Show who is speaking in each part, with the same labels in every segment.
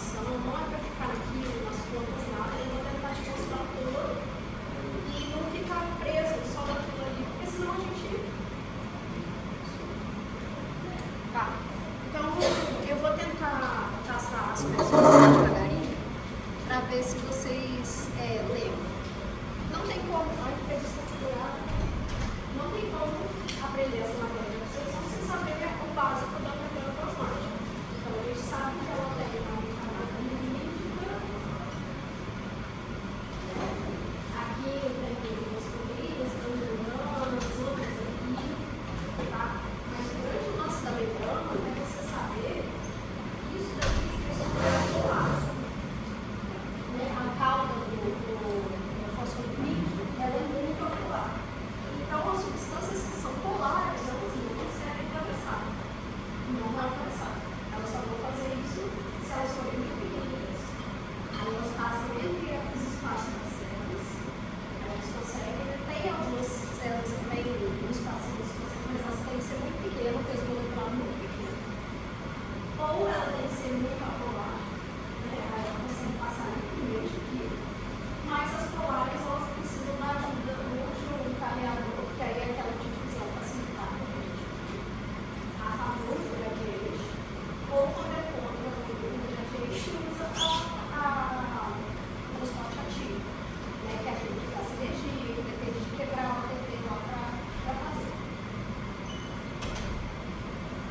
Speaker 1: informação, não é para ficar aqui nas plantas nada, eu vou tentar te mostrar tudo e não ficar preso só naquilo ali, porque senão a gente... Tá, então eu vou tentar passar as coisas devagarinho para ver se vocês lembram. Não tem como, não tem como aprender essa matéria de vocês sem saber o básico da matéria plasmática. Então a gente sabe que ela tem uma camada líquida, aqui tem umas colinas, ganglionas, outras aqui, tá? Mas o grande lance da membrana é você saber que isso daqui é super polar. A cauda do fosfolípido, ela é muito polar. Então, as substâncias que são polares, elas não conseguem atravessar. Não vão atravessar. Elas só vão fazer isso se elas forem muito pequenininhas. Aí elas passam entre os espaços das células. Elas conseguem, tem algumas células que têm um espaço das células, mas elas têm que ser muito pequenas, porque as moléculas muito pequenas. Ou ela tem que ser muito apolar, né? Aí ela consegue passar livremente aqui. Mas as polares, elas precisam da ajuda de um carreador, que aí é aquela difusão facilitada a favor do gradiente, ou quando é contra o gradiente, usa o transporte ativo, né, que é aquele que gasta energia, que depende de quebrar uma TP lá para fazer.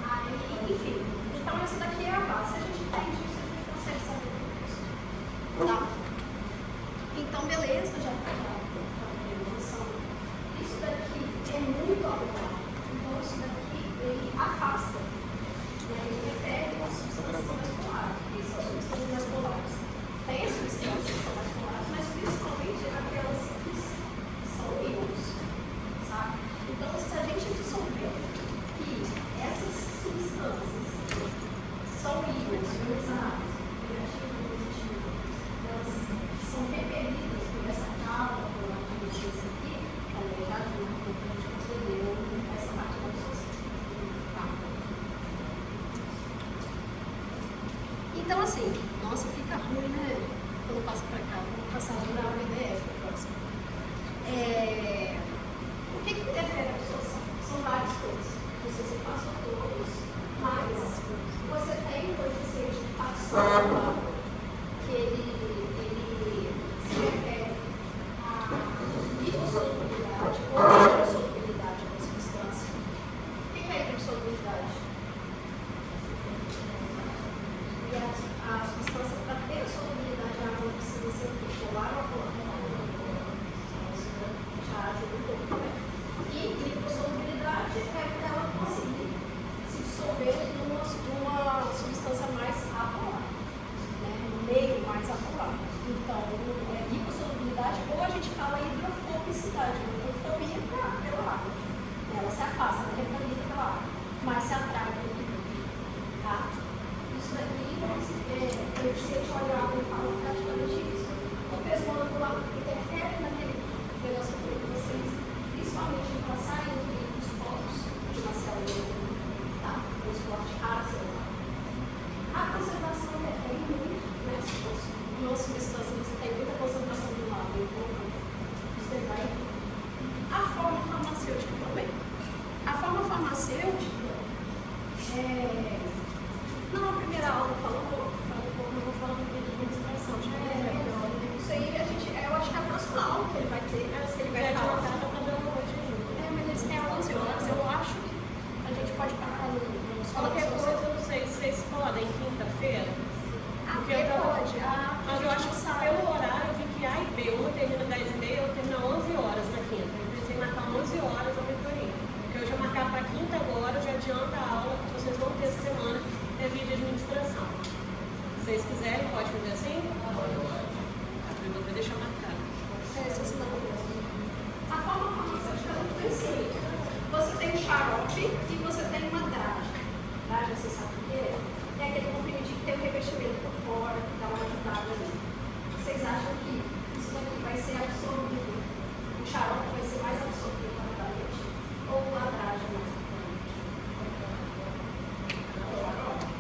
Speaker 1: Aí, enfim, então essa daqui é a base. Se a gente entende isso, a gente consegue saber tudo isso. Tá? Então, beleza, já tem noção. Isso daqui é muito apolar. Então, isso daqui, ele afasta. E aí, ele pega as substâncias mais polares. E são substâncias mais polares. Tem as substâncias que são mais polares, mas principalmente aquelas que são íons, sabe? Então, se a gente dissolver que essas substâncias são íons ionizados, negativos e positivos, elas são repelidas por essa cauda, por aquilo aqui, também já ajuda um pouco a gente conceder essa parte da absorção. Tá. Então, assim, nossa, fica ruim, né? Quando passa para cá, vamos passar a virar o PDF para próximo. O que interfere a absorção? São várias coisas. Você se passou todos, mas você tem um coeficiente de partição que ele se refere à lipossolubilidade ou à hidrossolubilidade da substância. O que é a hidrossolubilidade? E a substância, para ter a solubilidade da água, precisa ser polar ou apolar. Já ajuda um pouco, né? E lipossolubilidade é ela conseguir se dissolver numa substância mais apolar, né? No meio mais apolar. Então, lipossolubilidade, ou a gente fala hidrofobicidade. Hidrofobia pela água. Ela se afasta, ela é repelida pela água, mas se atrai pelo líquido. Tá? Isso daqui é coeficiente oleoável, ele fala praticamente isso. O peso molecular interfere naquele negócio que eu falei com vocês, principalmente em passar entre os polos de uma célula, tá? O transporte celular. A concentração interfere muito, né? Se fosse uma substância, você tem muita concentração de um lado e do outro, isso vai. A forma farmacêutica também. A forma farmacêutica não, a primeira aula falou um pouco, eu vou falar um pouco de administração. Isso aí, eu acho que é a próxima aula que ele vai ter, se ele vai falar. Mas eles têm aula 11 horas, eu acho que a gente pode parar no
Speaker 2: Qualquer coisa, eu não sei se vocês podem, quinta-feira.
Speaker 1: Porque pode.
Speaker 2: Mas eu acho que pelo horário eu vi que A e B, uma termina 10h30, outra termina 11 horas na quinta. Eu pensei em marcar 11 horas a mentoria. Porque eu já marcar para quinta agora, já adianta a aula que vocês vão ter essa semana, é vídeo de administração. Se vocês quiserem, pode fazer assim? Eu vou deixar marcado.
Speaker 1: A forma farmacêutica ela influencia. Você tem um xarope e você tem uma dragem. Dragem, você sabe o que é? É aquele comprimidinho que tem um revestimento por fora, que dá uma ajudada ali. Vocês acham que isso daqui vai ser absorvido? O xarope vai ser mais absorvido rapidamente? Ou a dragem mais rapidamente?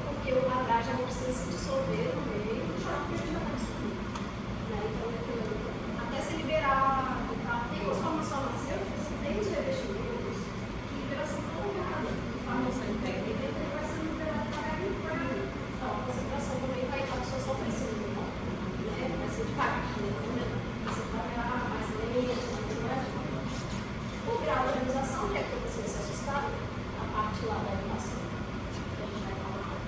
Speaker 1: Porque a dragem não precisa se dissolver no meio. tirar porque ele já está disponível. Então, até se liberar, tem transformação farmacêutica, tem os revestimentos, de liberação prolongada de farmacêutica técnica, ele vai ser liberado para então, a concentração também vai estar absorção crescendo, né? Vai ser devagar, né? Vai ser devagar, mais lento, mais devagar. O grau de organização, que é que você vai se assustar, a parte lá da educação, que a gente vai falar.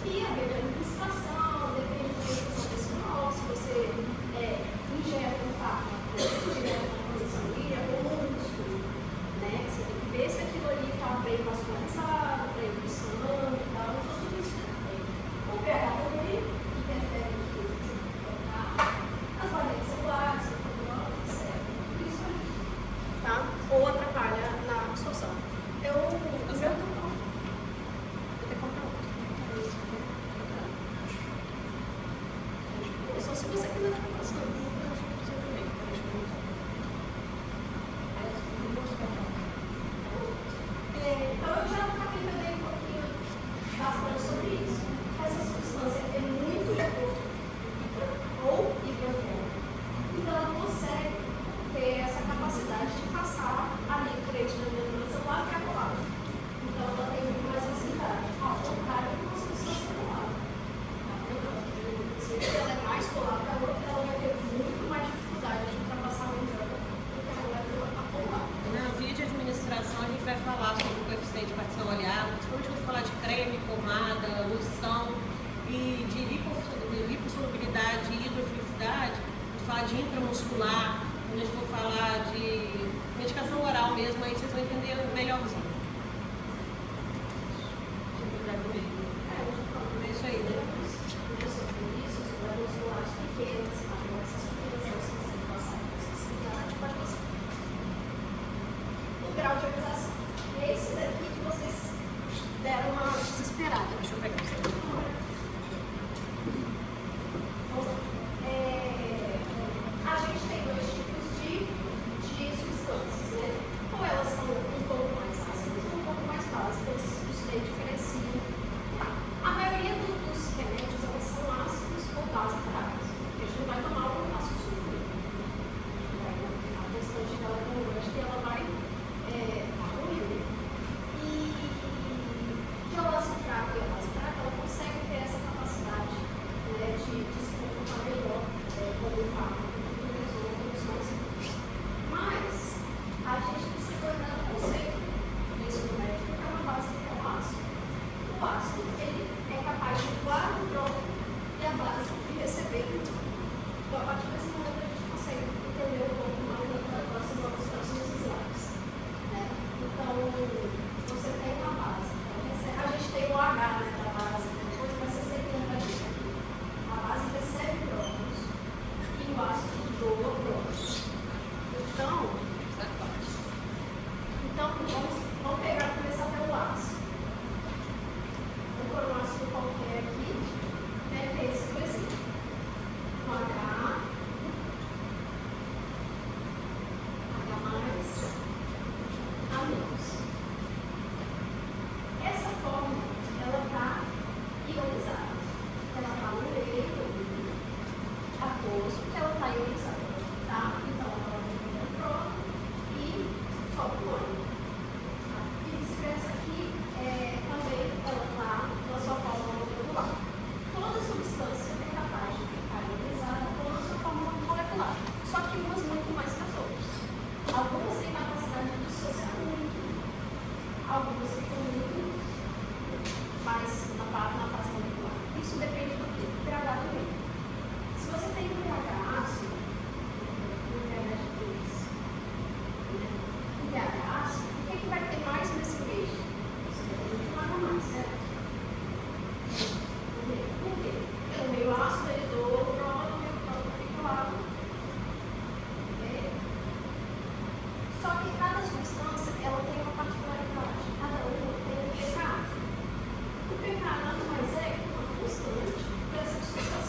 Speaker 1: E a ver a administração, depende da educação pessoal, se você ingere um fármaco direto na condição ilha ou no músculo, né? Você tem que ver se aquilo ali está bem vascularizado, bem no sangue e tal, então tudo isso depende. O pH também, que interfere no fluxo de as variantes celulares, etc. Tudo isso ajuda, tá? Ou atrapalha na absorção. Eu vou ter que comprar outro. Só se você quiser ficar passando. Então, eu já acabei também um pouquinho bastante sobre isso. Essa substância é muito hipofílica ou hiperfóbica. Então, ela consegue ter essa capacidade de passar ali por entre a membrana celular que é a colágeno. Então, ela tem muito mais facilidade. Ao contrário de uma substância colágeno. Se ela é mais colada que a outra, ela vai ter muito mais dificuldade de ultrapassar a membrana do que a outra a colágeno.
Speaker 2: Na via de administração, a gente vai falar sobre o coeficiente partição oleado, principalmente quando falar de creme, pomada, loção e de lipossolubilidade e hidrofilicidade, a gente fala de intramuscular, quando a gente for falar de medicação oral mesmo, aí vocês vão entender melhorzinho. É isso aí, né?
Speaker 1: O grau de organização. Esse daqui que vocês deram uma desesperada. Deixa eu pegar isso aqui. A gente tem dois tipos de substâncias, né? Ou elas são um pouco mais ácidas ou um pouco mais básicas. Isso daí diferencia. A maioria dos remédios elas são ácidos ou base frágeis. Porque a gente não vai tomar o ácido sulfúrico. A constante dela é tão grande que ela vai ruim. E de ácido fraco e a base fraca, ela consegue ter essa capacidade, né, de se comportar melhor quando o fármaco utilizou condições. Mas a gente precisa olhar o conceito disso no médico, que é uma base que é o ácido. O ácido ele é capaz de doar o próprio e a base de receber. Então, a partir desse momento, a gente consegue entender um pouco mais das próximos slides. Né? Então, você tem uma base. A gente tem o H, né, da base, depois vai ser secando disso aqui. A base recebe prótons e o ácido doa prótons. Então vamos pegar e começar pelo ácido. Vou pôr um ácido qualquer aqui, né, que é esse, por exemplo. Um H mais, A menos. Essa fórmula, ela está ionizada. Ela está no meio aquoso, porque ela está ionizada. Tá? Então, ela tem um próton e sobe o ônibus. E vice-versa aqui, também ela está na sua fórmula molecular. Toda substância é capaz de ficar ionizada com a sua fórmula molecular. Só que umas muito mais que as outras. Algumas têm capacidade de dissociar muito. Algumas ficam muito mais na fase molecular. Isso depende do quê? Do pH também. Se você tem um pH ácido, um pH de 2, um pH ácido, o que vai ter mais nesse meio? Você vai ter que pagar mais, certo? Por quê? Pelo meio ácido, ele doa o próton e o próton fica lá. Só que cada substância ela tem uma particularidade, cada uma tem um pH. O pH nada mais é que uma constante para essa dissociação.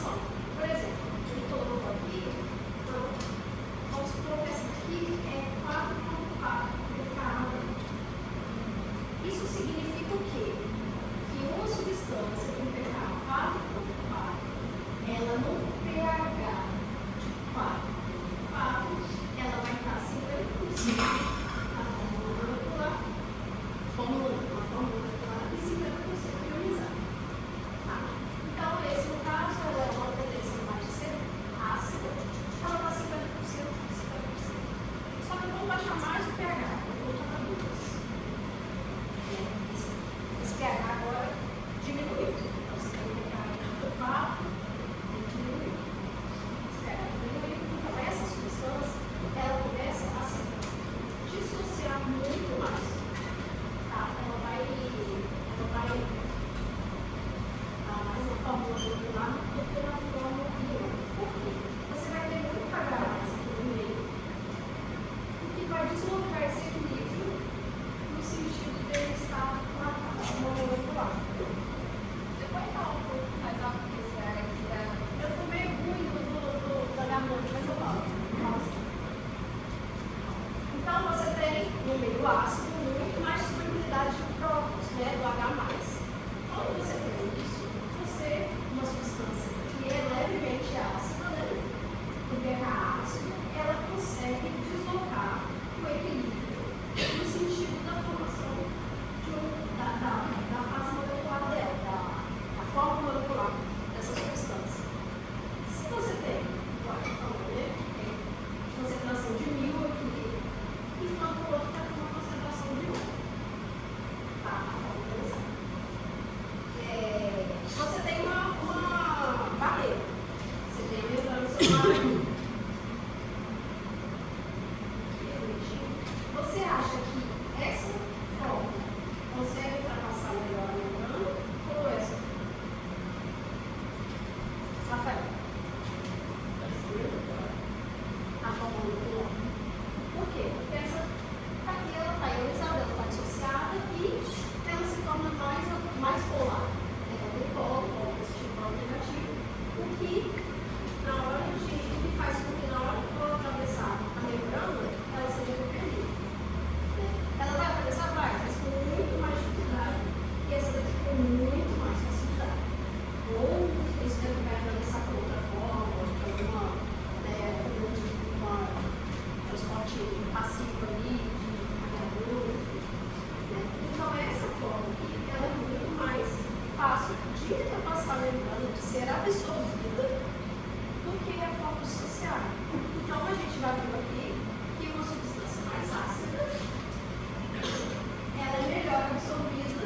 Speaker 1: Você acha que essa forma consegue ultrapassar melhor a membrana ou essa? Rafael? A forma molecular. Por quê? Porque essa aqui ela está ionizada, ela está dissociada e ela se torna mais polar. Ela tem polo positivo, polo negativo. O que na hora que faz com que na hora que for atravessar a membrana, ela seja repelida. Ela vai atravessar, mas com muito mais dificuldade. E essa daqui com muito mais facilidade. Ou isso deve vai atravessar por outra forma, por alguma transporte passivo ali, de carregador, né? Então essa forma aqui, ela é muito mais fácil de ultrapassar a membrana, de ser absorvida, do que a forma dissociada. Então a gente vai ver aqui que uma substância mais ácida ela é melhor absorvida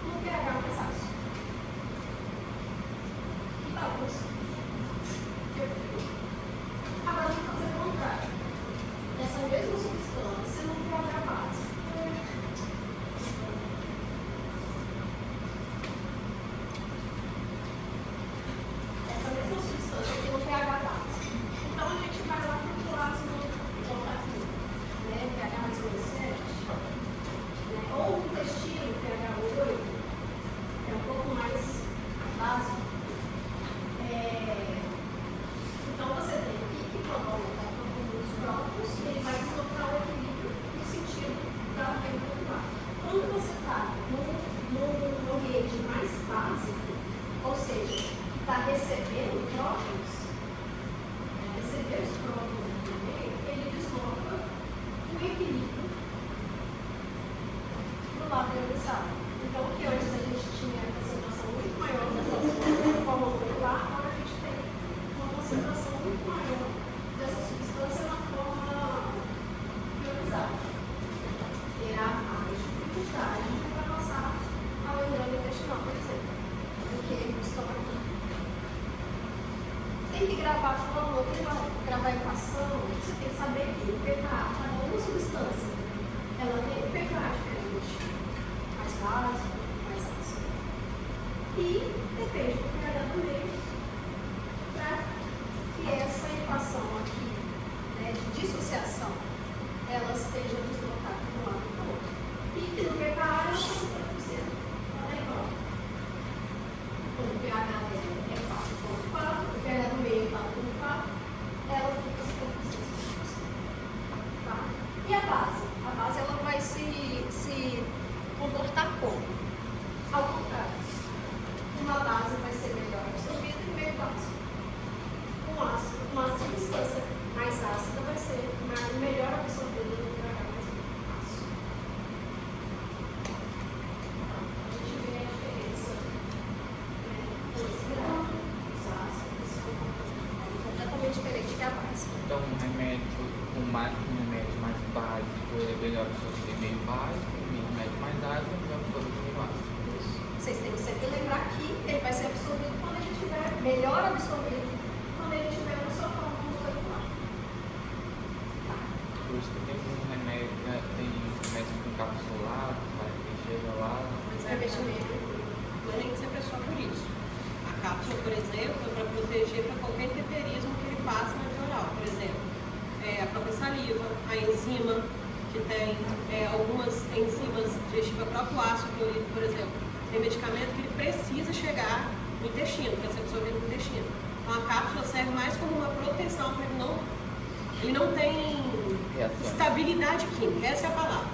Speaker 1: no pH mais ácido. Que tal isso? Agora vamos fazer o contrário. Essa mesma substância no pH básico. Essa mesma substância aqui no pH básico. Então a gente vai lá para o ácido, né? pH mais 17, né? Ou o intestino, pH 8, é um pouco mais básico. Então você tem aqui que quando está com os próprios, ele vai encontrar o equilíbrio no sentido da molecular. Quando você está num ambiente mais básico, ou seja, que está recebendo próprios, receber os próprios no meio, ele desloca o equilíbrio do lado ionizado. Então, o que antes a gente tinha a concentração muito maior dessa forma molecular, agora a gente tem uma concentração muito maior dessa substância na forma ionizada. Terá mais dificuldade de ultrapassar a membrana intestinal, por exemplo, do que o estômago. Tem que gravar a fórmula, tem que gravar a equação, você tem que saber que o pH, cada uma substância, ela tem um pH diferente, mais básico, mais ácido. E depende do pH do meio, para que essa equação aqui, né, de dissociação, ela esteja deslocada de um lado para o outro. E que no pH ela está 50%. Ela é igual. Quando o pH dela é 4,4, o pH do meio é 4,4, ela fica 56%. Tá? E a base? A base ela vai se comportar como? Ao contrário. Uma base vai ser melhor absorvida e meio básico. Uma substância mais ácida vai ser melhor absorvida do que pH mais ácido. A gente vê a diferença, né, dos gráficos ácidos, completamente diferente que a base.
Speaker 3: Então, um remédio mais básico é melhor absorver meio básico, um remédio mais ácido é melhor absorver meio ácido.
Speaker 1: Vocês têm que sempre lembrar que ele vai ser absorvido quando ele estiver melhor absorvido, quando ele estiver na sua forma molecular. Tá.
Speaker 3: Por isso que tem um remédio, né, tem remédio com capsulado, que chega lá.
Speaker 2: Mas é investimento. Não é nem que sempre é só por isso. A cápsula, por exemplo, é para proteger para qualquer intemperismo que ele passe na via oral. Por exemplo, a própria saliva, a enzima, que tem algumas enzimas digestivas, o próprio ácido clorídrico, por exemplo. Tem medicamento que ele precisa chegar no intestino, para ser absorvido no intestino. Então a cápsula serve mais como uma proteção, porque ele não tem estabilidade química, essa é a palavra.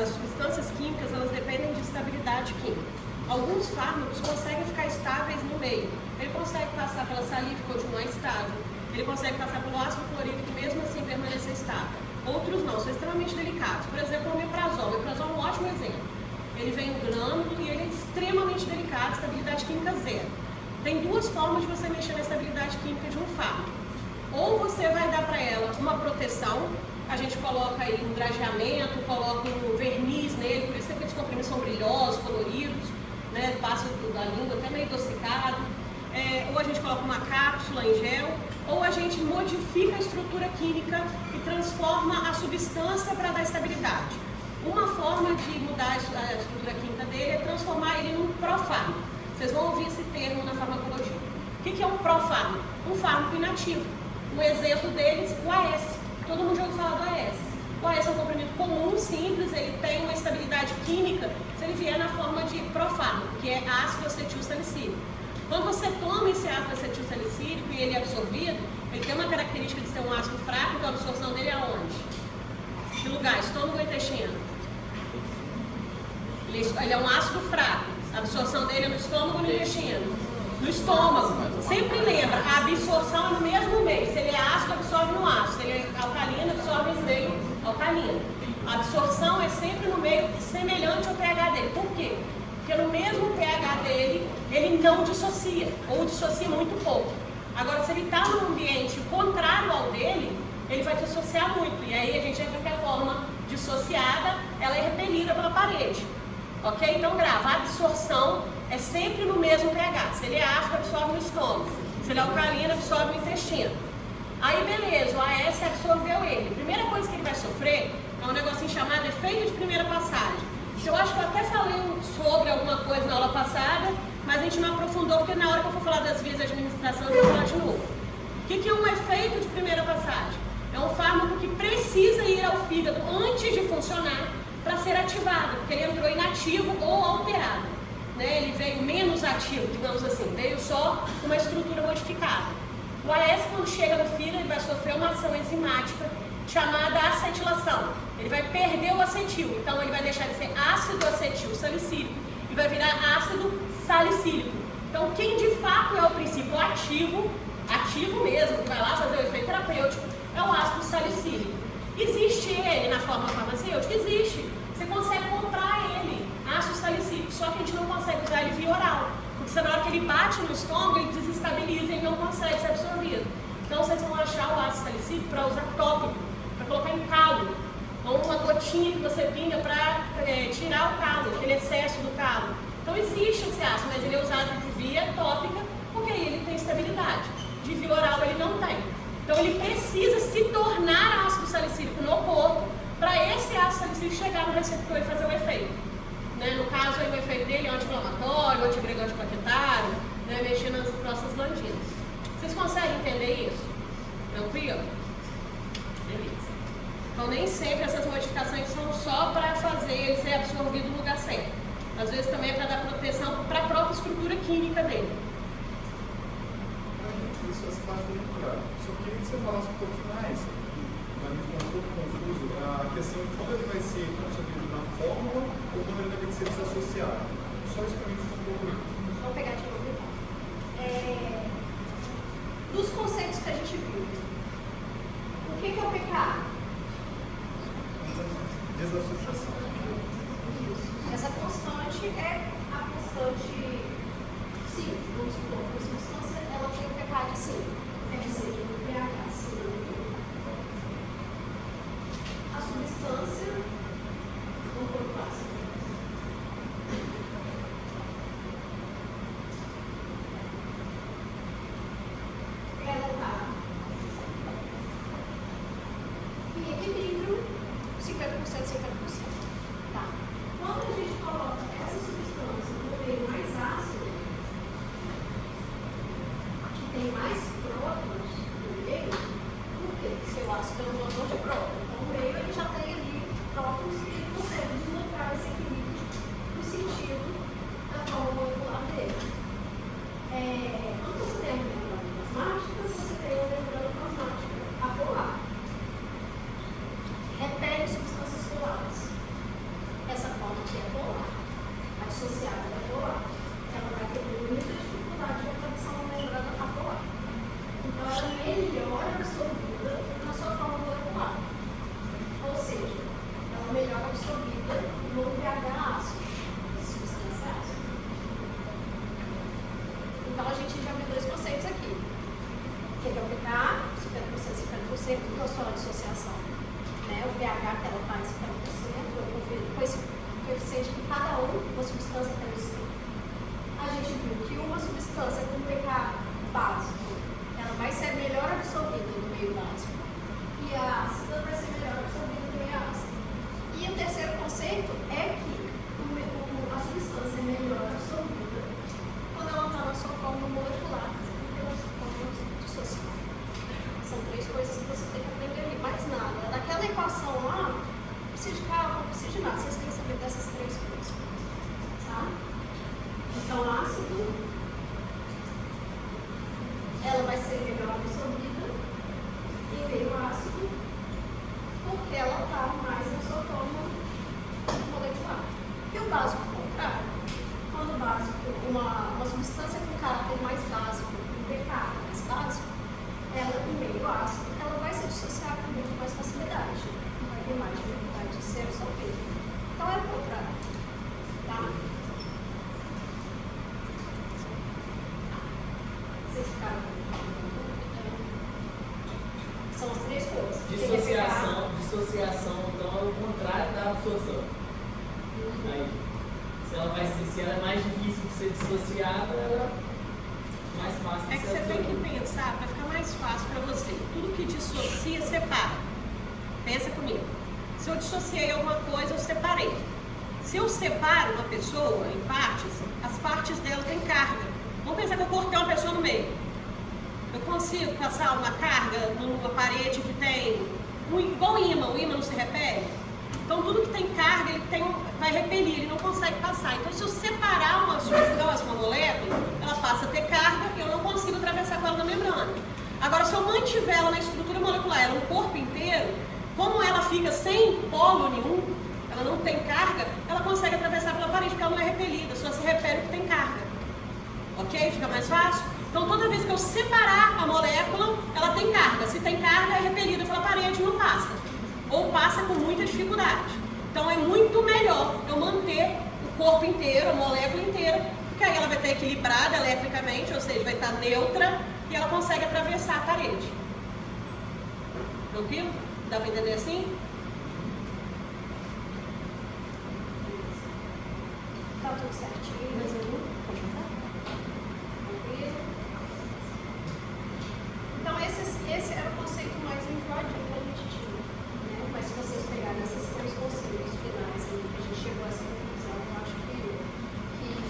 Speaker 2: As substâncias químicas, elas dependem de estabilidade química. Alguns fármacos conseguem ficar estáveis no meio. Ele consegue passar pela saliva e continuar estável. Ele consegue passar pelo ácido clorídrico e mesmo assim permanecer estável. Outros não, são extremamente delicados. Por exemplo, o omeprazol. O omeprazol é um ótimo exemplo. Ele vem no grânulo e ele é extremamente delicado, estabilidade química zero. Tem duas formas de você mexer na estabilidade química de um fármaco. Ou você vai dar para ela uma proteção, a gente coloca aí um drageamento, coloca um verniz nele, por isso que aqueles comprimidos são brilhosos, coloridos, né? Passa da língua até meio adocicado. Ou a gente coloca uma cápsula em gel, ou a gente modifica a estrutura química e transforma a substância para dar estabilidade. Uma forma de mudar a estrutura química dele é transformar ele num profármaco. Vocês vão ouvir esse termo na farmacologia. O que é um profármaco? Um fármaco inativo. Um exemplo deles, o AS. Todo mundo já ouviu falar do AS. O AS é um comprimido comum, simples, ele tem uma estabilidade química se ele vier na forma de profármaco, que é ácido acetil salicílico. Quando você toma esse ácido acetil salicílico e ele é absorvido, ele tem uma característica de ser um ácido fraco, então a absorção dele é aonde? Que lugar? Estômago ou intestino? Ele é um ácido fraco. A absorção dele é no estômago ou no intestino? No estômago. Sempre lembra, a absorção é no mesmo meio. Se ele é ácido, absorve no ácido. Se ele é alcalino, absorve no meio alcalino. A absorção é sempre no meio semelhante ao pH dele. Por quê? Porque no mesmo pH dele, ele não dissocia, ou dissocia muito pouco. Agora, se ele está num ambiente contrário ao dele, ele vai dissociar muito. E aí a gente já viu que a forma dissociada, ela é repelida pela parede. Ok? Então grava, a absorção é sempre no mesmo pH. Se ele é ácido, absorve no estômago. Se ele é alcalino, absorve no intestino. Aí beleza, o AS absorveu ele. Primeira coisa que ele vai sofrer é um negocinho chamado efeito de primeira passagem. Eu acho que eu até falei sobre alguma coisa na aula passada, mas a gente não aprofundou, porque na hora que eu for falar das vias de administração, eu vou falar de novo. O que é um efeito de primeira passagem? É um fármaco que precisa ir ao fígado antes de funcionar para ser ativado, porque ele entrou inativo ou alterado. Né? Ele veio menos ativo, digamos assim, veio só com uma estrutura modificada. O AS, quando chega no fígado, ele vai sofrer uma ação enzimática chamada acetilação. Ele vai perder o acetil, então ele vai deixar de ser ácido acetil salicílico e vai virar ácido salicílico. Então, quem de fato é o princípio ativo mesmo, que vai lá fazer o efeito terapêutico, é o ácido salicílico. Existe ele na forma farmacêutica? Existe. Você consegue comprar ele, ácido salicílico, só que a gente não consegue usar ele via oral, porque se na hora que ele bate no estômago, ele desestabiliza e não consegue ser absorvido. Então, vocês vão achar o ácido salicílico para usar tópico, para colocar em calo, ou uma gotinha que você pinga para tirar o calo, aquele excesso do calo. Então existe esse ácido, mas ele é usado de via tópica, porque aí ele tem estabilidade. De via oral ele não tem. Então ele precisa se tornar ácido salicílico no corpo, para esse ácido salicílico chegar no receptor e fazer o efeito. Né? No caso, aí, o efeito dele é anti-inflamatório, antiagregante plaquetário, né? Mexer nas nossas glandinas. Vocês conseguem entender isso? Tranquilo? Beleza. Então, nem sempre essas modificações são só para fazer ele ser absorvido no lugar certo. Às vezes também é para dar proteção para a própria estrutura química dele.
Speaker 4: Isso faz parte do doutorado. Só queria que você falasse um pouquinho mais. Para mim ficou um pouco confuso a questão de quando ele vai ser absorvido na fórmula ou quando ele vai ter que ser desassociado. Só isso para mim ficou um pouco.
Speaker 1: Vou pegar de novo. Dos conceitos que a gente viu, o que é o pK?
Speaker 4: Desassociação.
Speaker 1: Essa constante é a constante 5, vamos supor. A substância ela tem um pK de 5, quer dizer, um pH 5. A substância, vamos pôr o clássico. Ela está em equilíbrio 50%, 50%. Tá. Quando a gente coloca essa substância no meio mais ácido, que tem mais prótons no meio, por quê? Porque o ácido é um motor de prótons. Então, no meio ele já tem ali prótons e ele consegue deslocar esse equilíbrio no sentido da forma molecular dele. Quando você tem a membrana plasmática, você tem a membrana plasmática apolar. Repele substâncias polares. Essa forma aqui é polar, associada é polar. Ela vai ter muita dificuldade de alcançar uma membrana apolar. Então, ela é melhor absorvida na sua forma molecular. Ou seja, ela é melhor absorvida no pH ácido, substância ácida. Então, a gente já viu dois conceitos aqui. O que é o pK? 50%, 50%, que é a sua dissociação. Né? O pH que ela está em 50%, com esse coeficiente que cada uma substância tem o seu. A gente viu que uma substância com pH básico, ela vai ser melhor coisas que você tem que aprender ali, mais nada. Daquela equação lá, não precisa de cálculo, não precisa de nada, vocês têm que saber dessas 3 coisas. Tá? Então, ácido, ela vai ser melhor absorvida em meio ácido, porque ela está mais na sua forma molecular. E o básico contrário, quando o básico, uma substância com caráter mais básico, um pH mais básico, ela em meio ácido, ela vai se dissociar com muito mais facilidade, não vai ter mais dificuldade de ser absorvida. Então é o contrário. Tá? Vocês ficaram. São as 3 coisas.
Speaker 5: Dissociação, então é o contrário da absorção. Aí, se ela é mais difícil de ser dissociada, ela é mais fácil de
Speaker 2: É que
Speaker 5: ser
Speaker 2: você tem
Speaker 5: absorvida.
Speaker 2: que pensar, para ficar mais fácil para você. Tudo que dissocia, separa. Pensa comigo. Se eu dissociei alguma coisa, eu separei. Se eu separo uma pessoa em partes, as partes dela têm carga. Vamos pensar que eu cortei uma pessoa no meio. Eu consigo passar uma carga numa parede que tem igual o ímã não se repele? Então tudo que tem carga, vai repelir, ele não consegue passar. Então se eu separar uma substância, uma molécula, ela passa a ter carga e eu não consigo atravessar com ela na membrana. Agora, se eu mantiver ela na estrutura molecular, ela no corpo inteiro, como ela fica sem polo nenhum, ela não tem carga, ela consegue atravessar pela parede, porque ela não é repelida, só se repele o que tem carga. Ok? Fica mais fácil? Então toda vez que eu separar a molécula, ela tem carga. Se tem carga, é repelida pela parede e não passa. Ou passa com muita dificuldade. Então é muito melhor eu manter o corpo inteiro, a molécula inteira, porque aí ela vai estar equilibrada eletricamente, ou seja, vai estar neutra e ela consegue atravessar a parede. Tranquilo? Dá para entender assim?
Speaker 1: Tá tudo certinho.
Speaker 2: Mais algum? Pode passar?
Speaker 1: Tranquilo? Então esse era o conceito mais enjoadinho que a gente tinha, né? Mas se vocês pegarem esses 3 conceitos finais aí, que a gente chegou a essa conclusão, eu acho que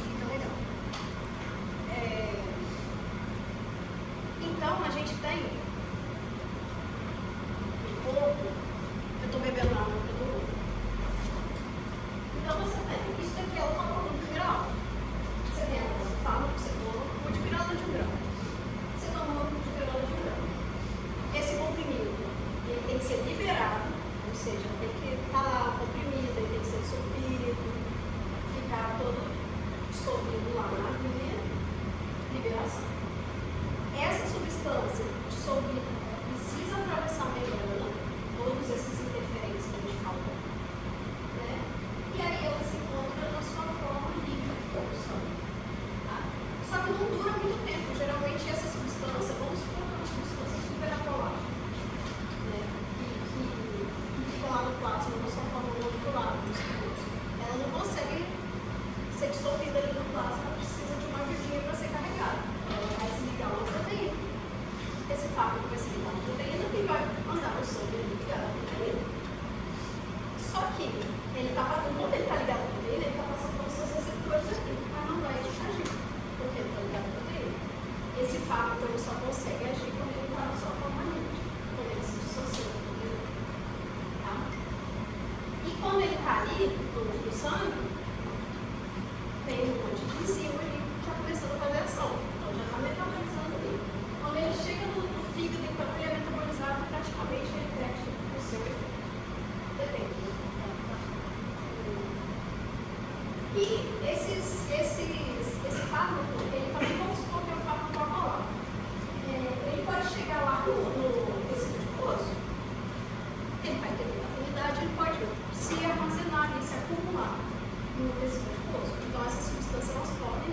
Speaker 1: fica legal. Então a gente tem o corpo, eu estou bebendo água porque eu tô louca. Então você tem, isso daqui é o fator de grau. Você tem a fala que você toma, multiplicado de 1 grão. Você toma uma multiplicada de 1 grão. Esse comprimido, ele tem que ser liberado, ou seja, tem que estar lá comprimido, ele tem que ser dissolvido, ficar todo dissolvido lá na aguinha, liberação. Essa substância dissolvida precisa atravessar a membrana, todos esses interferentes que a gente falou, né? E aí ela se encontra na sua forma líquida, ou sangue. Tá? Só que não dura muito tempo. Geralmente essa substância, vamos supor que é uma substância superapolar, né? Que fica lá no plasma, na sua forma molecular. Ela não consegue ser dissolvida ali no plasma, ela precisa de uma ajudinha para ser carregada. Ela vai se ligar a uma proteína. Esse fato vai se ligar a uma proteína e vai mandar o sangue ligado à proteína. Só que ele está passando, quando ele está ligado à proteína, ele está passando pelos seus receptores aqui, mas não vai agir, porque ele está ligado à proteína. Esse fato ele só consegue agir quando ele está na sua forma livre, quando ele se dissocia da proteína. Tá? E quando ele está ali, no sangue, tem um monte de enzima ali que está começando a fazer ação. Então já está metabolizando ali. Quando ele chega no fígado, então ele é metabolizado praticamente ele perde o seu efeito. Depende. E esse fármaco, ele também, vamos supor que é um fármaco coagular. Ele pode chegar lá no tecido adiposo, ele vai ter muita afinidade, ele pode se armazenar e se acumular no tecido adiposo. Então essas substâncias elas podem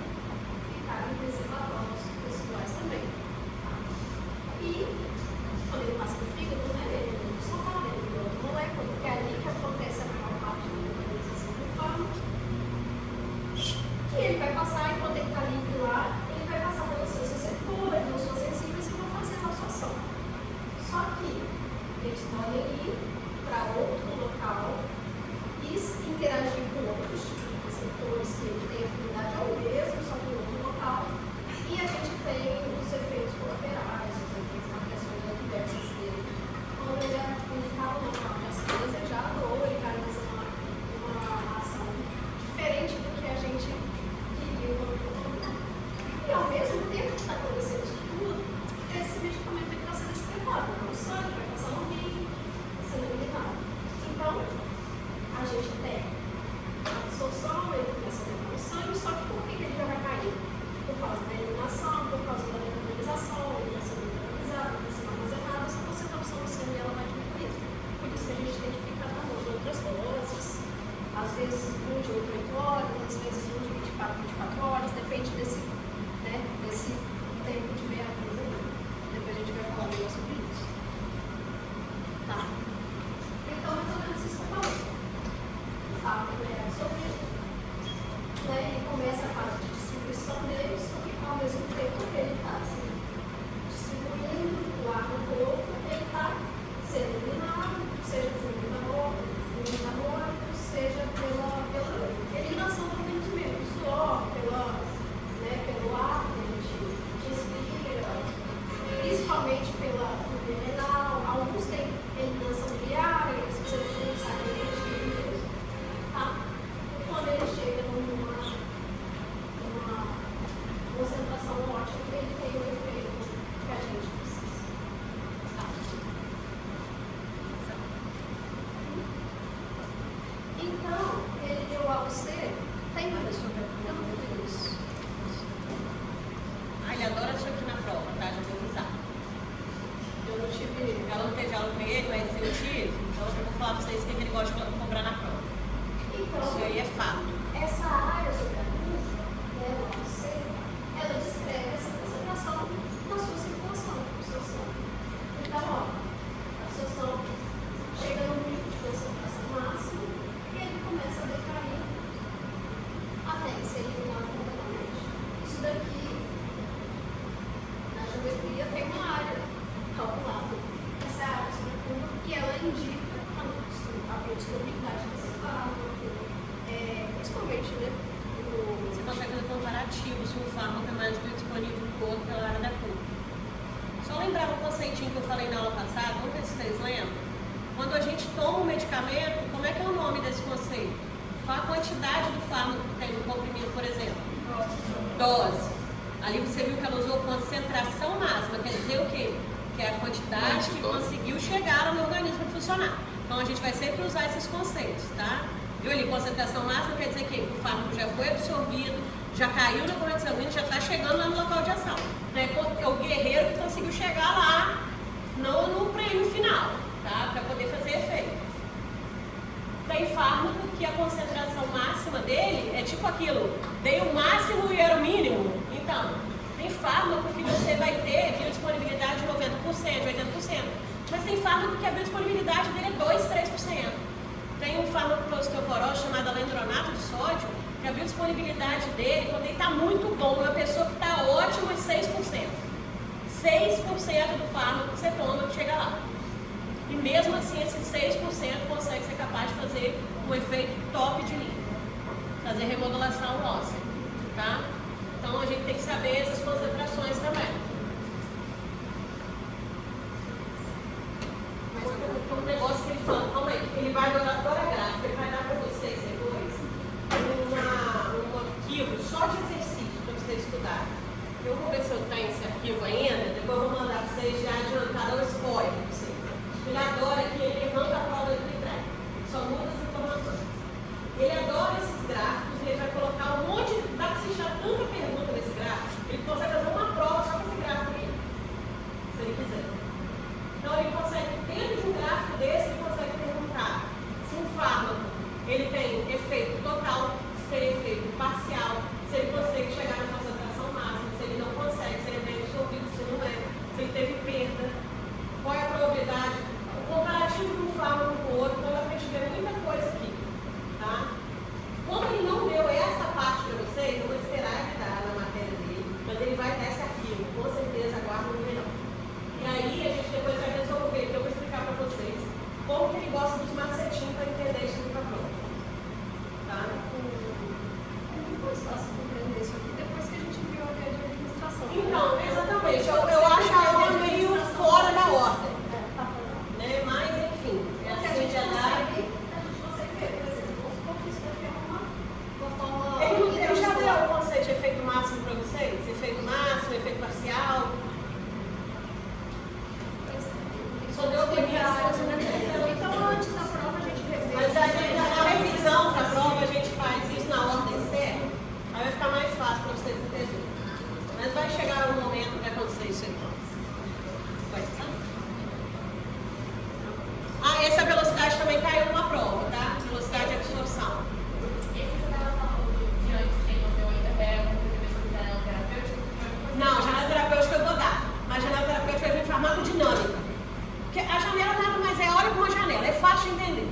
Speaker 1: renal, alguns têm eliminação biliar, se você não sabe, eles têm, tá? Quando ele chega numa concentração ótima, ele tem o efeito que a gente precisa. Tá? Então, ele deu a você, tem uma pessoa que não tem isso.
Speaker 2: Ah, ele adora isso aqui na prova, tá? Já vou avisar.
Speaker 1: Eu não tive.
Speaker 2: Ela não teve aula com ele, mas eu tive, então eu vou falar pra vocês o que ele gosta de comprar na prova.
Speaker 1: Então,
Speaker 2: Isso aí é fato.
Speaker 1: essa área sobre a curva, ela descreve essa concentração na sua circulação, absorção. Então, ó, a absorção chega no pico de concentração máxima e ele começa a decair até ser eliminado completamente. Isso daqui, na geometria, tem uma área calculada. Essa área sobre a curva, e ela indica a disponibilidade desse fármaco, principalmente, né?
Speaker 2: Você consegue fazer comparativo se um fármaco é mais disponível no corpo pela área da curva. Só lembrar um conceitinho que eu falei na aula passada, vamos ver se vocês lembram. Quando a gente toma um medicamento, como é que é o nome desse conceito? Qual a quantidade do fármaco que tem no comprimido, por exemplo? Dose. Ali você viu que ela usou concentração máxima, quer dizer o quê? Que é a quantidade que conseguiu chegar no meu organismo para funcionar. Então a gente vai sempre usar esses conceitos, tá? Viu ali, concentração máxima quer dizer que o fármaco já foi absorvido, já caiu na corrente sanguínea, já está chegando lá no local de ação. Então, é o guerreiro que conseguiu chegar lá no prêmio final, tá? Para poder fazer efeito. Tem fármaco que a concentração máxima dele é tipo aquilo, dei o máximo e era o mínimo. Então, tem fármaco que você vai ter biodisponibilidade de 90%, 80%. Mas tem fármaco que a biodisponibilidade dele é 2%, 3%. Tem um fármaco para osteoporose chamado alendronato de sódio, que a biodisponibilidade dele, quando ele está muito bom, é uma pessoa que está ótima, é 6%. 6% do fármaco que você toma chega lá. E mesmo assim, esse 6% consegue ser capaz de fazer um efeito top de linha. Fazer remodulação óssea, tá? Então a gente tem que saber essas concentrações também. Mas um negócio que ele fala, calma aí, ele vai agora gráfico, ele vai dar para vocês depois um arquivo só de exercício para vocês estudarem. Eu vou ver se eu tenho esse arquivo ainda, depois eu vou mandar para vocês já adiantar o spoiler para vocês. Ele adora que ele levanta a prova do entrega, só muda as informações. Ele adora esses gráficos, ele vai colocar um monte, dá para assistir tanta pergunta nesse gráfico, ele consegue fazer uma prova só com esse gráfico aqui, se ele quiser. Então ele consegue, dentro de um gráfico desse, ele consegue perguntar se um fármaco ele tem efeito total, se tem efeito parcial, se ele consegue chegar na concentração máxima, se ele não consegue, se ele é bem absorvido, se não é, se ele teve perda, qual é a probabilidade, o comparativo de um fármaco com o outro, então dá para a gente ver muita coisa aqui, tá? Como ele não deu essa parte para vocês, eu vou esperar ele dar na matéria dele, mas ele vai dar esse arquivo, com certeza aguarda no melhor. E aí a gente depois vai resolver, que eu vou explicar para vocês, como que ele gosta dos macetinhos para entender isso para a prova. Tá?
Speaker 1: É muito mais fácil compreender isso aqui depois que a gente viu a ideia de administração.
Speaker 2: Então, exatamente. Eu acho a aula meio fora da ordem.
Speaker 1: Tá falando.
Speaker 2: Né? Mas, enfim, é
Speaker 1: Porque a
Speaker 2: assim
Speaker 1: gente
Speaker 2: de andar.
Speaker 1: consegue ver, por exemplo, vamos supor que isso daqui é uma forma.
Speaker 2: Ele já deu o conceito de efeito máximo para vocês? Efeito máximo, efeito parcial? Só deu o
Speaker 1: Então, antes da prova, a gente revê.
Speaker 2: Mas a gente, na revisão para a prova, a gente faz isso na ordem certa, aí vai ficar mais fácil para vocês entenderem. Mas vai chegar um momento que vai acontecer isso aí. Pode ser? Ah, essa velocidade também caiu numa prova, tá? Velocidade de absorção.
Speaker 6: Esse que você estava falando de antes, que não deu ainda, é uma coisa sobre janela terapêutica?
Speaker 2: Não, janela terapêutica eu vou dar. Mas janela terapêutica vai vir farmacodinâmica. Porque a janela nada mais é, olha como uma janela, é fácil de entender.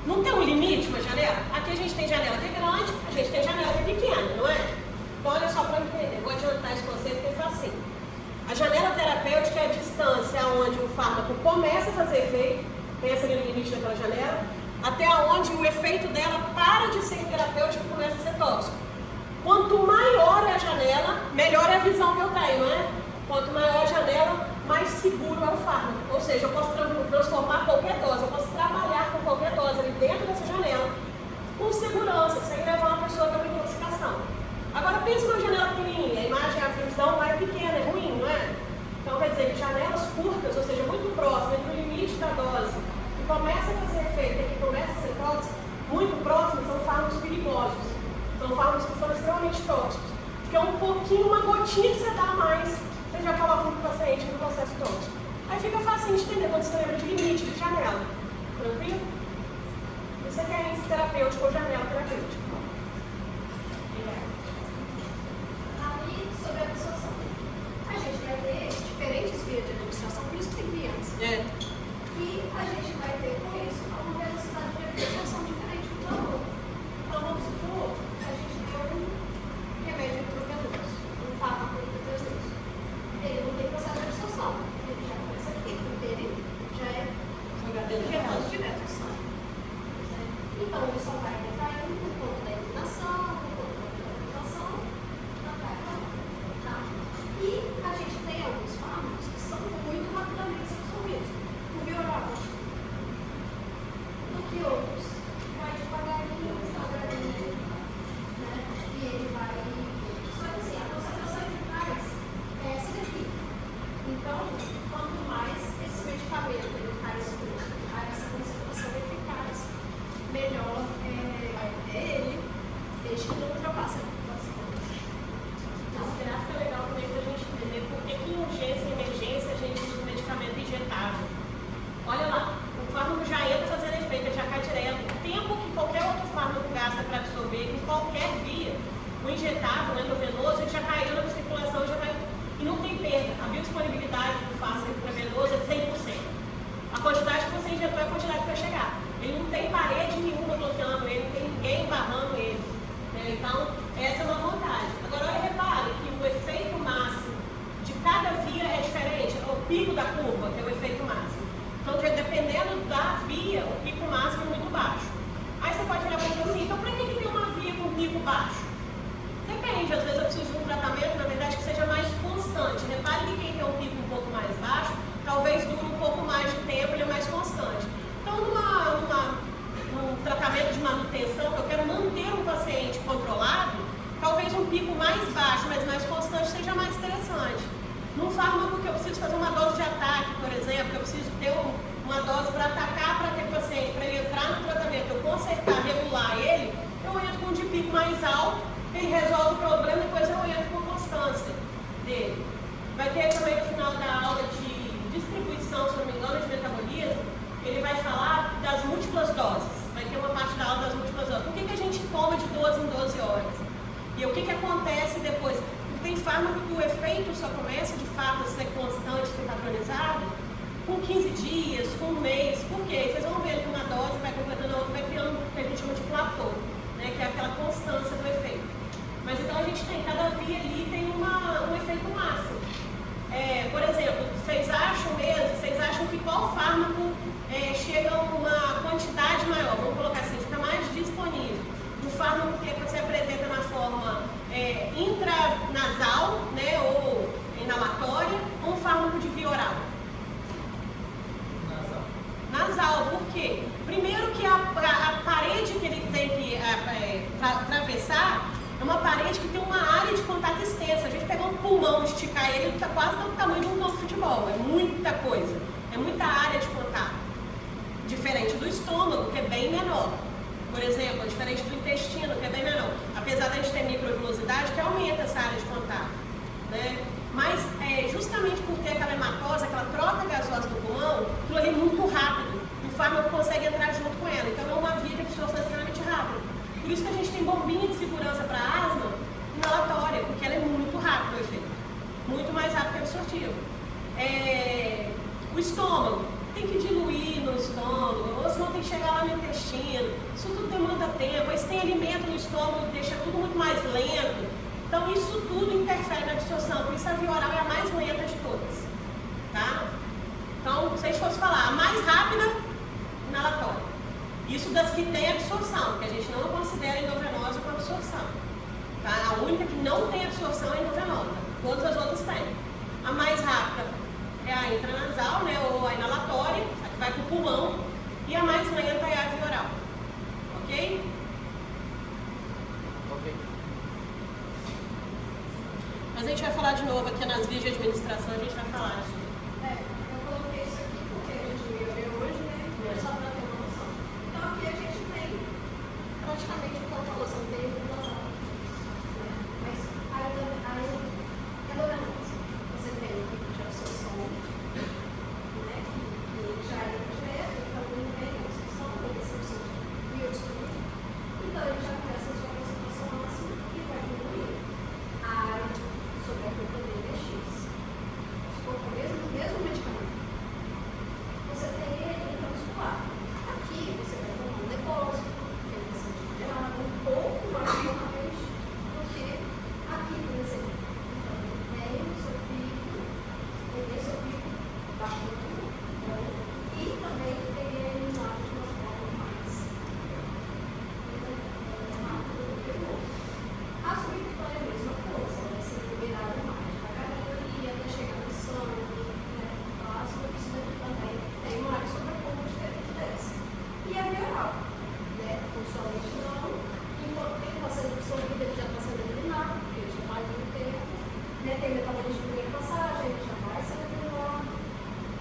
Speaker 2: Não tem um limite uma janela? Aqui a gente tem janela que é grande, a gente tem janela que é pequena, não é? Então olha só para entender, vou adiantar esse conceito que é facinho. A janela terapêutica é a distância onde o fármaco começa a fazer efeito, pensa no limite daquela janela, até onde o efeito dela para de ser terapêutico e começa a ser tóxico. Quanto maior é a janela, melhor é a visão que eu tenho, não é? Quanto maior a janela, mais seguro é o fármaco. Ou seja, eu posso transformar qualquer dose, eu posso trabalhar com qualquer dose ali dentro dessa janela, com segurança, sem levar uma pessoa para uma intoxicação. Agora pensa numa janela pequenininha, a imagem, a visão lá é pequena, é ruim, não é? Então quer dizer que janelas curtas, ou seja, muito próximas, entre o limite da dose, que começa a fazer efeito e que começa a ser tóxico, muito próximos são fármacos perigosos. São fármacos que são extremamente tóxicos. Porque é um pouquinho, uma gotinha que você dá a mais, você já coloca o paciente no processo tóxico. Aí fica fácil de entender quando você lembra de limite, de janela. Tranquilo? Isso aqui é índice terapêutico ou janela terapêutica.
Speaker 1: Aí, sobre a absorção. A gente vai ter diferentes vias de administração, por isso que tem vias. E a gente vai ter, com isso, uma velocidade de absorção diferente do valor. Então, vamos supor que a gente tem um remédio intravenoso, um fármaco intravenoso. Ele não tem processo de absorção. Ele já começa aqui, porque ele já é jogado direto ao sangue. Então, ele só vai retraindo por conta da eliminação, por conta da alimentação, tá? E a gente tem alguns fármacos que são muito rapidamente absorvidos. O bioral, do que outros, vai devagarinho, né? E ele vai... Só que assim, a concentração eficaz é essa daqui. Então, quanto mais esse medicamento ele está exposto a essa concentração eficaz, melhor é ele, desde que não ultrapasse a população.
Speaker 2: Esse gráfico é legal também para a gente entender por que em urgência e emergência a gente usa o medicamento injetável. Olha lá, o fármaco já entra fazendo efeito, ele já cai direto. O tempo que qualquer outro fármaco gasta para absorver, em qualquer via, o injetável, o endovenoso, ele já caiu na circulação e não tem perda. A biodisponibilidade do fármaco intravenoso é 100%. A quantidade que você injetou é a quantidade que vai chegar. Ele não tem parede nenhuma bloqueando ele, não tem ninguém barrando ele. Então, essa é uma vantagem. Agora, olha, repare que o efeito máximo de cada via é diferente. É o pico da curva, que é o efeito máximo. Então, dependendo da via, o pico máximo é muito baixo. Aí você pode olhar para mim assim, então para que tem uma via com pico baixo? Depende, às vezes eu preciso de um tratamento, na verdade, que seja mais constante. Repare que quem tem um pico um pouco mais baixo, talvez dure um pouco mais de tempo, ele é mais constante. Então, num tratamento de manutenção, que eu quero manter um paciente controlado, talvez um pico mais baixo, mas mais constante, seja mais interessante. Num fármaco que eu preciso fazer uma dose de ataque, por exemplo, eu preciso ter uma dose para atacar para aquele paciente, para ele entrar no tratamento, eu consertar, regular ele, eu entro com um de pico mais alto, ele resolve o problema, depois eu entro com constância dele. Vai ter também no final da aula de distribuição, se não me engano, de metabolismo, ele vai falar das múltiplas doses. Vai ter uma parte da aula das múltiplas doses. Por que a gente toma de 12 em 12 horas? E o que acontece depois? Porque tem fármaco que o efeito só começa, de fato, a ser constante, ser padronizado, com 15 dias, com um mês. Por quê? Vocês vão ver que uma dose vai completando a outra, vai criando o que a gente chama de platô, né? Que é aquela constância do efeito. Mas então a gente tem, cada via ali tem um efeito máximo. Por exemplo, vocês acham que qual fármaco chega a uma quantidade maior, vamos colocar assim, fica mais disponível? Um fármaco que você apresenta na forma intranasal, né, ou inalatória, ou um fármaco de via oral? Nasal, por quê? Primeiro que a parede que ele tem que atravessar é uma parede que tem uma área de contato extensa. A gente pegar um pulmão, esticar ele, está quase do tamanho de um campo de futebol. É muita coisa, é muita área de contato. Diferente do estômago, que é bem menor. Por exemplo, é diferente do intestino, que é bem menor. Apesar de a gente ter microvilosidade, que aumenta essa área de contato, né? Mas justamente por ter aquela hematose, aquela troca gasosa do pulmão, aquilo ali é muito rápido. O fármaco consegue entrar junto com ela. Então é uma via de absorção extremamente rápida. Por isso que a gente tem bombinha de segurança para asma inalatória, porque ela é muito rápida o efeito. Muito mais rápido que absortivo. O estômago, tem que diluir no estômago, ou senão tem que chegar lá no intestino. Isso tudo demanda tempo. Aí se tem alimento no estômago, deixa tudo muito mais lento. Então isso tudo interfere na absorção. Por isso a via oral é a mais lenta de todas. Tá? Então, se a gente fosse falar, a mais rápida, inalatória. Isso das que tem absorção, que a gente não considera endovenosa com absorção. Tá? A única que não tem absorção é endovenosa. Todas as outras têm. A mais rápida é a a intranasal, né, ou a inalatória, a que vai para o pulmão, e a mais lenta é a via oral. Ok?
Speaker 3: Ok.
Speaker 2: Mas a gente vai falar de novo aqui nas vias de administração, a gente vai falar.
Speaker 1: Eu coloquei isso aqui porque a gente ia ver hoje, né? Só para ter uma noção. Então aqui a gente tem praticamente o que ela falou, são tempos das aulas. Mas aí você tem o tipo de absorção, né? Que já é direto, então não tem absorção, tem absorção de biodistribuição. Então ele já começa a sua concentração máxima e vai diminuir. A área sobre a curva dele é X. O mesmo medicamento. Você tem ele intramuscular. Aqui você vai formar um depósito, que ele vai ser gerado um pouco mais rapidamente do que aqui, por exemplo. Então, ele vem o seu pico, ele vem o seu pico bastante bom, e também tem ele lá de uma forma mais rápida do que o outro. A subcutânea é a mesma coisa, ela vai ser liberada mais devagarinho e até chegar no sangue, né? A subcutânea também tem uma área sobre a curva diferente dessa. E a via oral, né? Usualmente não, enquanto ele está sendo absorvido, ele já está sendo eliminado, porque ele já está ali no tempo, né? Tem metabolismo de primeira passagem, ele já vai sendo eliminado,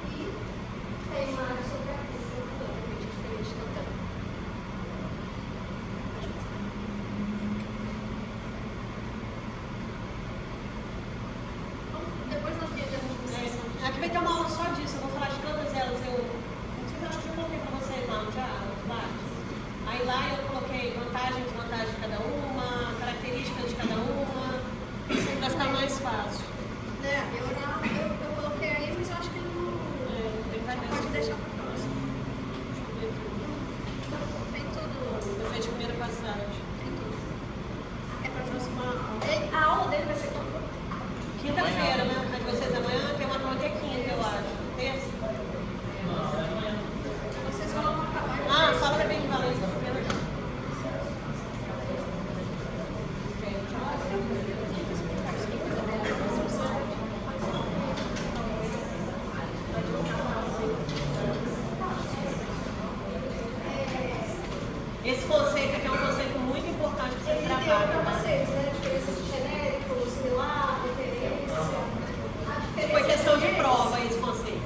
Speaker 1: e tem uma área sobre a curva totalmente diferente também. Depois da via de administração.
Speaker 2: Aqui vai ter uma aula só disso, eu vou falar de todas elas. Não sei se eu acho que eu coloquei para vocês lá, já, aí lá eu coloquei vantagem e desvantagem de cada uma, características de cada uma, isso aí vai ficar mais fácil.
Speaker 1: Né, eu coloquei aí, mas eu acho que ele não.
Speaker 2: Ele vai
Speaker 1: Pode deixar para o próximo. Tem tudo.
Speaker 2: Eu fiz primeira passagem.
Speaker 1: Tem tudo. É para a próxima aula. A aula dele vai ser quando?
Speaker 2: Quinta-feira, né? A de vocês amanhã tem uma aula que é quinta, eu acho. Terça?
Speaker 1: Vocês vão acabar.
Speaker 2: Ah, fala da equivalência. Esse conceito aqui é um conceito muito importante que vocês
Speaker 1: Ele deu
Speaker 2: trabalham,
Speaker 1: para
Speaker 2: né?
Speaker 1: vocês, né? Diferença de genérico, similar, referência. A diferença
Speaker 2: Foi questão de
Speaker 1: deles,
Speaker 2: prova esse conceito.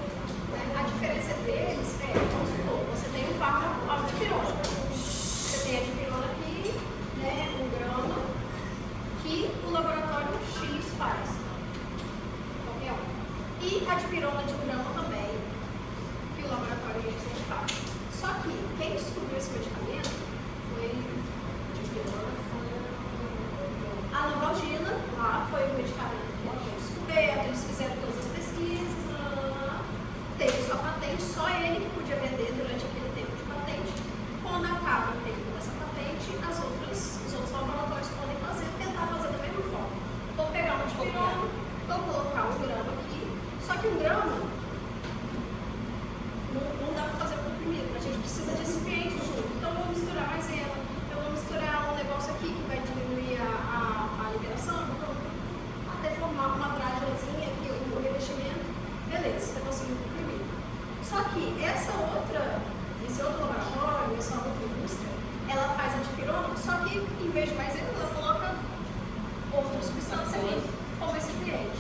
Speaker 1: A diferença deles é, vamos supor, você tem um fármaco antipirona. Você tem a dipirona aqui, né? 1 grama, que o laboratório X faz. Qualquer um. E a dipirona de 1 grama também, que o laboratório Y faz. Só que quem descobriu esse medicamento foi a Novalgina, lá foi o medicamento que foi descoberto, eles fizeram todas as pesquisas, teve sua patente, só ele que podia vender durante aquele tempo de patente. Quando acaba o tempo dessa patente, os outros laboratórios podem tentar fazer da mesma forma. Vou pegar uma dipirona, vou colocar 1 grama aqui, só que 1 grama não dá para fazer o comprimido, a gente precisa de recipiente junto. Então eu vou misturar maisena, eu vou misturar um negócio aqui que vai diminuir a liberação, até formar uma trajezinha aqui, o revestimento. Beleza, você conseguiu comprimir. Só que esse outro laboratório, essa outra indústria, ela faz a dipirona, só que em vez de maisena, ela coloca outra substância ali, como recipiente.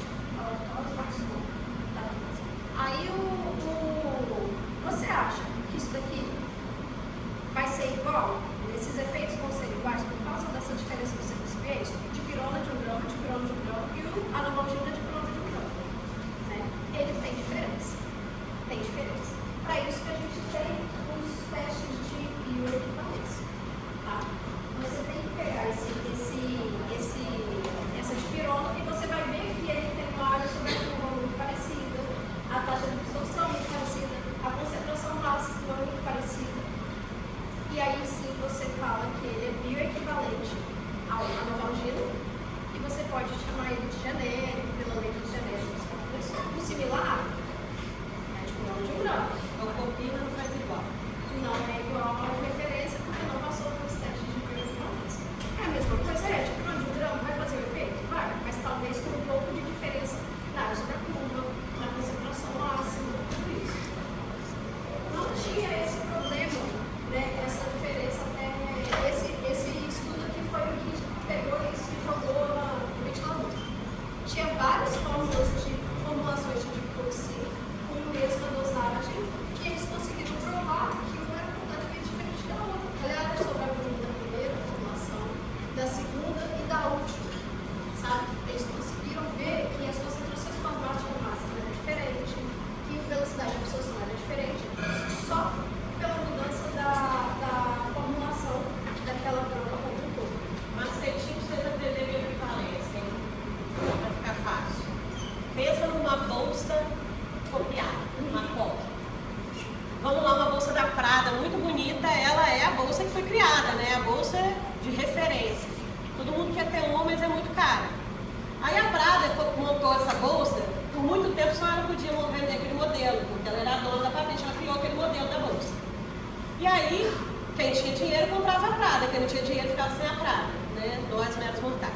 Speaker 1: Aí você acha que isso daqui vai ser igual? Esses efeitos vão ser iguais por causa dessa diferença dos recipientes? Dipirona de 1 grama, dipirona de 1 grama e a Novalgina de dipirona de 1 grama. Né? Ele tem diferença. Tem diferença. Para isso que a gente tem os testes de bioequivalência. Tá? Você tem que pegar essa dipirona e você vai ver que ele formulações de diproxil com a mesma dosagem, e eles conseguiram provar que uma era completamente diferente da outra. Olharam sobre a bula da primeira formulação, da segunda e da última, sabe? Eles conseguiram ver que as concentrações plasmáticas de massa eram diferentes, que a velocidade de absorção era diferente, só pela mudança da formulação daquela droga como um todo.
Speaker 2: Macetinho vocês aprenderam equivalência, hein? Para ficar fácil. Pensa numa bolsa copiada, uma cópia. Vamos lá, uma bolsa da Prada, muito bonita. Ela é a bolsa que foi criada, né? A bolsa de referência. Todo mundo quer ter uma, mas é muito cara. Aí a Prada montou essa bolsa, por muito tempo só ela podia vender aquele modelo, porque ela era a dona da patente, ela criou aquele modelo da bolsa. E aí, quem tinha dinheiro comprava a Prada, quem não tinha dinheiro ficava sem a Prada, né? Nós meros mortais.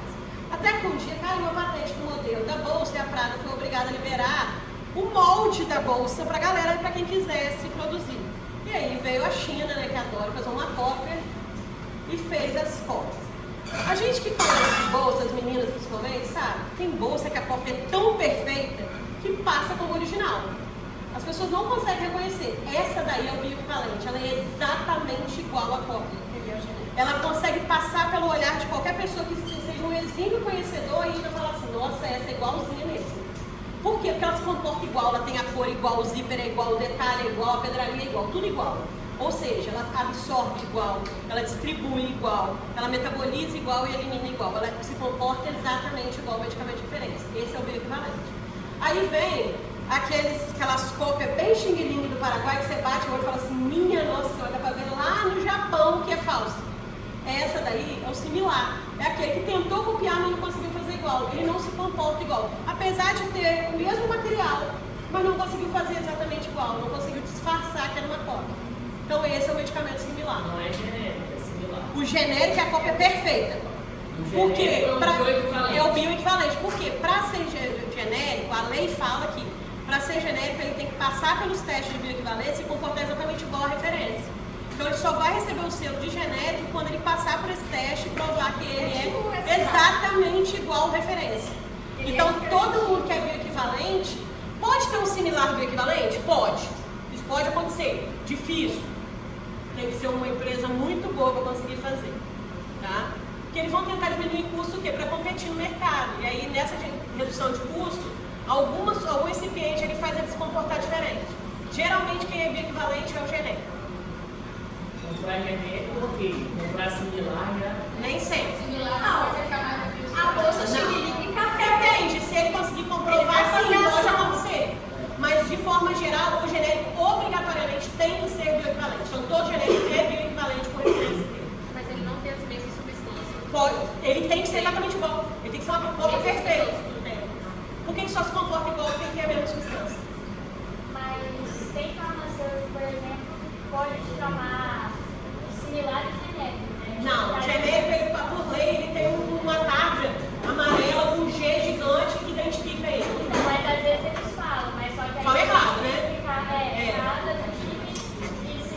Speaker 2: Até que um dia caiu a patente do modelo da bolsa e a Prada foi obrigada a liberar o molde da bolsa para a galera, para quem quisesse produzir. E aí veio a China, né, que adora fazer uma cópia, e fez as cópias. A gente que conhece bolsas, meninas principalmente, sabe? Tem bolsa que a cópia é tão perfeita que passa como original. As pessoas não conseguem reconhecer. Essa daí é o bioequivalente, ela é exatamente igual à cópia. Ela consegue passar pelo olhar de qualquer pessoa que seja um exímio conhecedor e ainda falar assim, nossa, essa é igualzinha mesmo. Por quê? Porque ela se comporta igual, ela tem a cor igual, o zíper é igual, o detalhe é igual, a pedraria é igual, tudo igual. Ou seja, ela absorve igual, ela distribui igual, ela metaboliza igual e elimina igual. Ela se comporta exatamente igual, medicamente diferente. Esse é o bioequivalente. Aí vem aquelas cópias bem xing-ling do Paraguai que você bate o olho e fala assim, minha nossa senhora, dá pra ver lá no Japão que é falso. Essa daí é o similar. É aquele que tentou copiar, mas não conseguiu fazer igual. Ele não se comporta igual. Apesar de ter o mesmo material, mas não conseguiu fazer exatamente igual. Não conseguiu disfarçar que era uma cópia. Então esse é o medicamento similar.
Speaker 5: Não é genérico, é similar.
Speaker 2: O genérico é a cópia perfeita. Por quê? É o bioequivalente. Porque para ser genérico, a lei fala que para ser genérico ele tem que passar pelos testes de bioequivalência e se comportar exatamente igual à referência. Então ele só vai receber o selo de genérico quando ele passar por esse teste e provar que ele é exatamente igual à referência. Então todo mundo que é bioequivalente pode ter um similar bioequivalente? Pode. Isso pode acontecer. Difícil. Tem que ser uma empresa muito boa para conseguir fazer. Tá? Porque eles vão tentar diminuir custo o quê? Para competir no mercado. E aí nessa redução de custo, algum recipiente ele faz ele se comportar diferente. Geralmente quem é bioequivalente é o genérico.
Speaker 5: Comprar genérico, ok. Comprar similar já.
Speaker 2: Nem sempre.
Speaker 6: Similar,
Speaker 1: Não.
Speaker 6: vai ficar mais difícil.
Speaker 1: A bolsa xing-ling carrega.
Speaker 2: Depende, se ele conseguir comprovar, sim, pode acontecer. Mas de forma geral, o genérico obrigatoriamente tem que ser bioequivalente. Então todo genérico é bioequivalente por referência dele.
Speaker 6: Mas ele não tem as mesmas substâncias.
Speaker 2: Pode, ele tem que ser exatamente igual. Ele tem que ser uma cópia perfeita. Por que ele só se comporta igual tem que ter a mesma substância?
Speaker 7: Mas tem farmacêutico, por exemplo, que pode chamar similar e genérico, né?
Speaker 2: Não, o genérico, ele, por lei, ele tem uma tarja amarela com G gigante que identifica ele.
Speaker 7: Então, mas às vezes eles falam, mas só que aí
Speaker 2: Fala errado, né?
Speaker 7: É, cada time.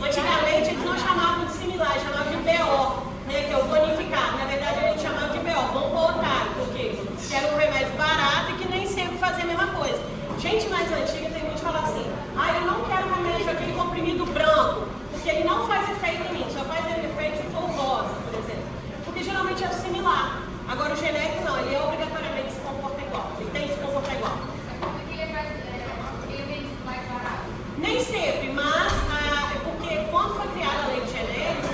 Speaker 2: Antigamente eles não chamavam de similar, eles chamavam de BO, né, que é o bonificado. Na verdade a gente chamava de BO, bom voluntário, porque era um remédio barato e que nem sempre fazia a mesma coisa. Gente mais antiga tem muito que falar assim, eu não quero remédio aquele comprimido branco, porque ele não faz efeito em mim, só faz efeito se for rosa, por exemplo. Porque geralmente é o similar. Agora o genérico não, ele obrigatoriamente se comporta igual, ele tem que se comportar igual.
Speaker 6: Porque ele é vendido mais barato.
Speaker 2: Nem sempre, mas é porque quando foi criada a lei de genérico,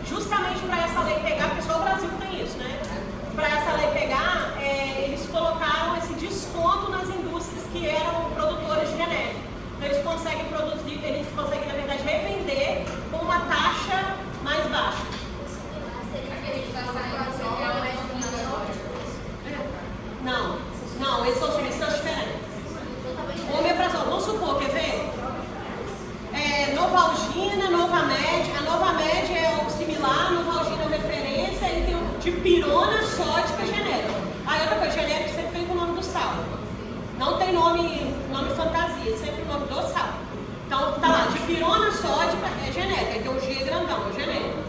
Speaker 2: justamente para essa lei pegar, porque só o Brasil tem isso, né? Para essa lei pegar, eles colocaram esse desconto nas indústrias que eram produtores de genérico. Então eles conseguem produzir, eles conseguem, na verdade, revender com uma taxa mais baixa.
Speaker 6: Aquele que está saindo só é mais
Speaker 2: Não, eles são substâncias diferentes. Omeprazol, vamos supor, quer ver? Novalgina, Novamed. A Novamed é o similar, a Novalgina é a referência, e tem o dipirona sódica genérica. Aí outra coisa, genérico sempre vem com o nome do sal. Não tem nome fantasia, sempre o nome do sal. Então tá lá, dipirona sódica é genérica, aí tem o G grandão, é genérico.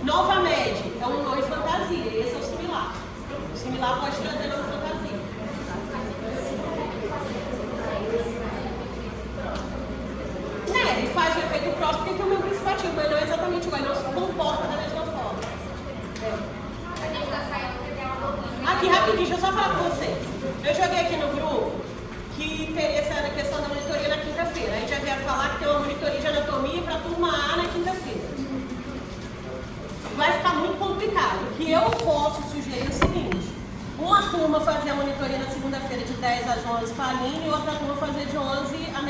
Speaker 2: Novamed é um nome fantasia, esse é o similar. O similar pode trazer nome fantasia. Aqui rapidinho, deixa eu só falar com vocês. Eu joguei aqui no grupo que teria essa questão da monitoria na quinta-feira. A gente já ia falar que tem uma monitoria de anatomia para turma A na quinta-feira. Vai ficar muito complicado. O que eu posso sugerir é o seguinte: uma turma fazer a monitoria na segunda-feira de 10 às 11 para a Aline e outra turma fazer de 11 a